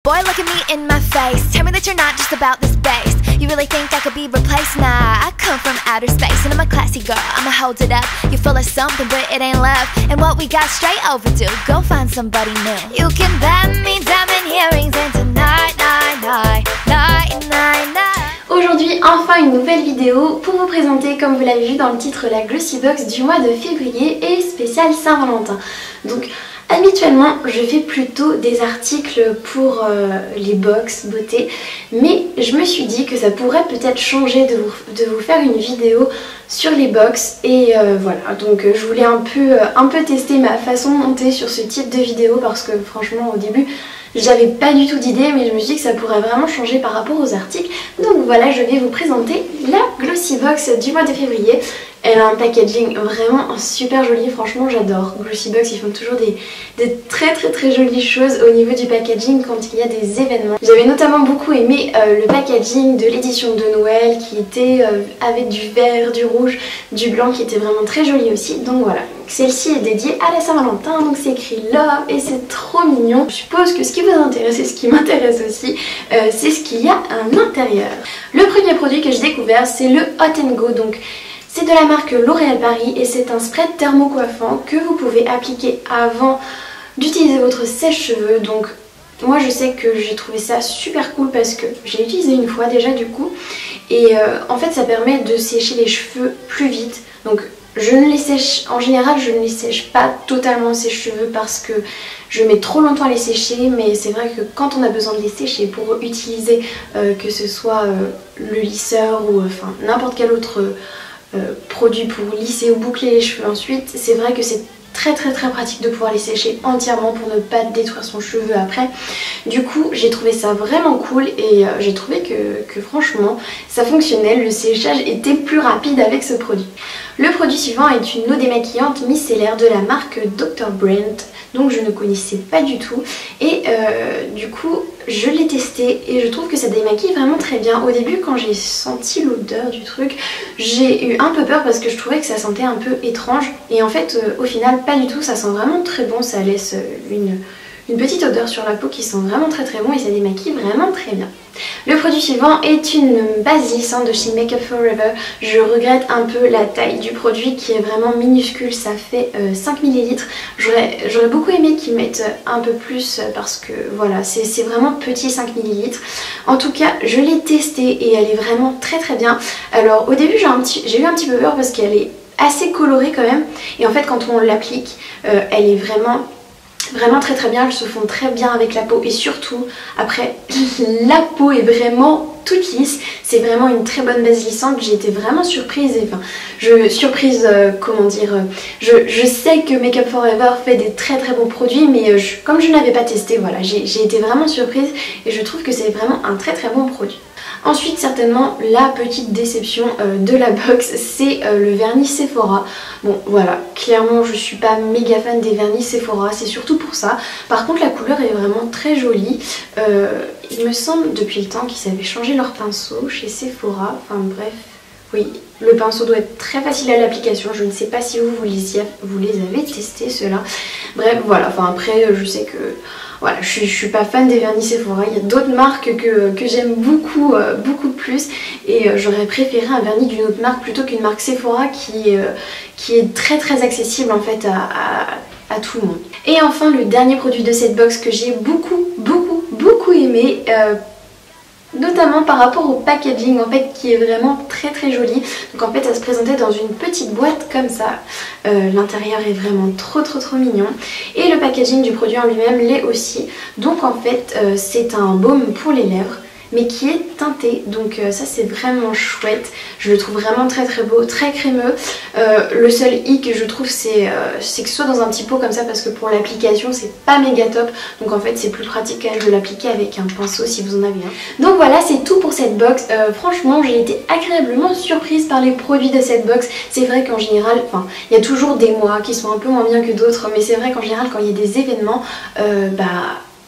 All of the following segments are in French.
Boy, look at me in my face. Tell me that you're not just about this bass. You really think I could be replaced? Nah, I come from outer space and I'm a classy girl, I'ma hold it up. You feel like something but it ain't love, and what we got straight overdue. Go find somebody new. You can buy me diamond earrings and tonight, night. Aujourd'hui, enfin une nouvelle vidéo pour vous présenter, comme vous l'avez vu dans le titre, la Glossy Box du mois de février et spécial Saint-Valentin. Donc habituellement je fais plutôt des articles pour les box beauté, mais je me suis dit que ça pourrait peut-être changer de vous faire une vidéo sur les box et voilà, donc je voulais un peu tester ma façon de monter sur ce type de vidéo parce que franchement au début j'avais pas du tout d'idée, mais je me suis dit que ça pourrait vraiment changer par rapport aux articles. Donc voilà, je vais vous présenter la Glossy Box du mois de février. Elle a un packaging vraiment super joli, franchement j'adore. Glossy Box, ils font toujours des très jolies choses au niveau du packaging quand il y a des événements. J'avais notamment beaucoup aimé le packaging de l'édition de Noël qui était avec du vert, du rouge, du blanc, qui était vraiment très joli aussi. Donc voilà, celle-ci est dédiée à la Saint-Valentin, donc c'est écrit Love et c'est trop mignon. Je suppose que ce qui vous intéresse et ce qui m'intéresse aussi, c'est ce qu'il y a à l'intérieur. Le premier produit que j'ai découvert, c'est le Hot & Go. Donc c'est de la marque L'Oréal Paris et c'est un spray thermocoiffant que vous pouvez appliquer avant d'utiliser votre sèche-cheveux. Donc moi je sais que j'ai trouvé ça super cool parce que j'ai utilisé une fois déjà du coup. Et en fait ça permet de sécher les cheveux plus vite. Donc je ne les sèche, en général je ne les sèche pas totalement sèche-cheveux parce que je mets trop longtemps à les sécher, mais c'est vrai que quand on a besoin de les sécher pour utiliser que ce soit le lisseur ou enfin n'importe quel autre produit pour lisser ou boucler les cheveux ensuite, c'est vrai que c'est très pratique de pouvoir les sécher entièrement pour ne pas détruire son cheveu après. Du coup j'ai trouvé ça vraiment cool et j'ai trouvé que franchement ça fonctionnait, le séchage était plus rapide avec ce produit. Le produit suivant est une eau démaquillante micellaire de la marque Dr. Brandt, donc je ne connaissais pas du tout et du coup je l'ai testé et je trouve que ça démaquille vraiment très bien. Au début quand j'ai senti l'odeur du truc, j'ai eu un peu peur parce que je trouvais que ça sentait un peu étrange et en fait au final pas du tout, ça sent vraiment très bon, ça laisse une petite odeur sur la peau qui sent vraiment très bon et ça démaquille vraiment très bien. Le produit suivant est une base lissante de chez Make Up For Ever. Je regrette un peu la taille du produit qui est vraiment minuscule, ça fait 5 ml. J'aurais beaucoup aimé qu'ils mettent un peu plus parce que voilà, c'est vraiment petit 5 ml. En tout cas, je l'ai testé et elle est vraiment très bien. Alors au début j'ai eu un petit peu peur parce qu'elle est assez colorée quand même. Et en fait quand on l'applique, elle est vraiment très bien, elles se font très bien avec la peau et surtout après la peau est vraiment toute lisse, c'est vraiment une très bonne base lissante. J'ai été vraiment surprise et enfin comment dire, je sais que Make Up For Ever fait des très bons produits mais comme je n'avais pas testé, voilà, j'ai été vraiment surprise et je trouve que c'est vraiment un très bon produit. Ensuite certainement la petite déception de la box, c'est le vernis Sephora. Bon voilà, clairement je suis pas méga fan des vernis Sephora, c'est surtout pour ça. Par contre la couleur est vraiment très jolie. Il me semble depuis le temps qu'ils avaient changé leur pinceau chez Sephora, enfin bref. Oui, le pinceau doit être très facile à l'application, je ne sais pas si vous les avez testés ceux-là. Bref voilà, enfin après je sais que voilà, je suis pas fan des vernis Sephora, il y a d'autres marques que j'aime beaucoup plus et j'aurais préféré un vernis d'une autre marque plutôt qu'une marque Sephora qui est très accessible en fait à tout le monde. Et enfin le dernier produit de cette box que j'ai beaucoup aimé, notamment par rapport au packaging en fait qui est vraiment très joli. Donc en fait ça se présentait dans une petite boîte comme ça, l'intérieur est vraiment trop mignon et le packaging du produit en lui-même l'est aussi. Donc en fait c'est un baume pour les lèvres mais qui est teinté, donc ça c'est vraiment chouette, je le trouve vraiment très beau, très crémeux. Le seul hic je trouve c'est que ce soit dans un petit pot comme ça parce que pour l'application c'est pas méga top, donc en fait c'est plus pratique quand même de l'appliquer avec un pinceau si vous en avez un. Donc voilà, c'est tout pour cette box. Franchement j'ai été agréablement surprise par les produits de cette box. C'est vrai qu'en général, enfin il y a toujours des mois qui sont un peu moins bien que d'autres, mais c'est vrai qu'en général quand il y a des événements,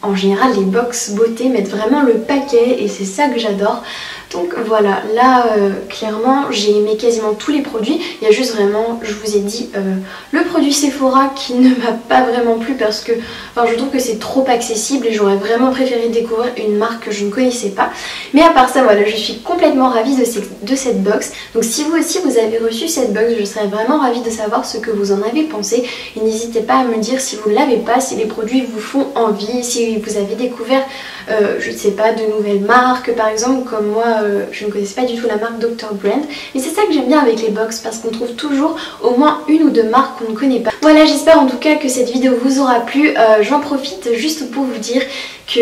en général les box beauté mettent vraiment le paquet et c'est ça que j'adore. Donc voilà, là clairement j'ai aimé quasiment tous les produits. Il y a juste vraiment, je vous ai dit, le produit Sephora qui ne m'a pas vraiment plu parce que je trouve que c'est trop accessible et j'aurais vraiment préféré découvrir une marque que je ne connaissais pas. Mais à part ça, voilà, je suis complètement ravie de cette box. Donc si vous aussi vous avez reçu cette box, je serais vraiment ravie de savoir ce que vous en avez pensé. Et n'hésitez pas à me dire si vous ne l'avez pas, si les produits vous font envie, si vous avez découvert, je ne sais pas, de nouvelles marques par exemple, comme moi je ne connaissais pas du tout la marque Dr. Brand. Et c'est ça que j'aime bien avec les box, parce qu'on trouve toujours au moins une ou deux marques qu'on ne connaît pas. Voilà, j'espère en tout cas que cette vidéo vous aura plu. J'en profite juste pour vous dire que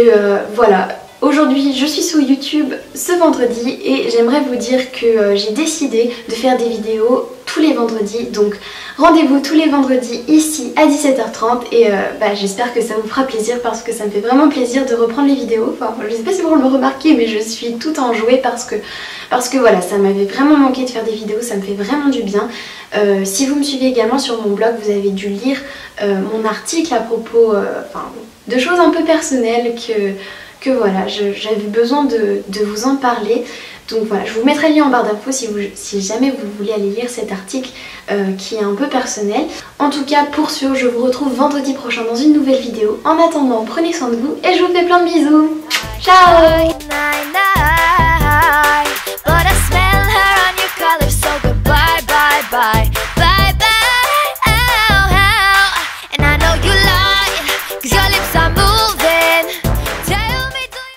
voilà, aujourd'hui je suis sur YouTube ce vendredi et j'aimerais vous dire que j'ai décidé de faire des vidéos tous les vendredis. Donc rendez-vous tous les vendredis ici à 17h30 et j'espère que ça vous fera plaisir parce que ça me fait vraiment plaisir de reprendre les vidéos. Enfin, je sais pas si vous le remarquez, mais je suis tout enjouée parce que voilà, ça m'avait vraiment manqué de faire des vidéos, ça me fait vraiment du bien. Si vous me suivez également sur mon blog, vous avez dû lire mon article à propos de choses un peu personnelles que voilà, j'avais besoin de vous en parler. Donc voilà, je vous mettrai le lien en barre d'infos si jamais vous voulez aller lire cet article qui est un peu personnel. En tout cas, pour sûr, je vous retrouve vendredi prochain dans une nouvelle vidéo. En attendant, prenez soin de vous et je vous fais plein de bisous. Ciao!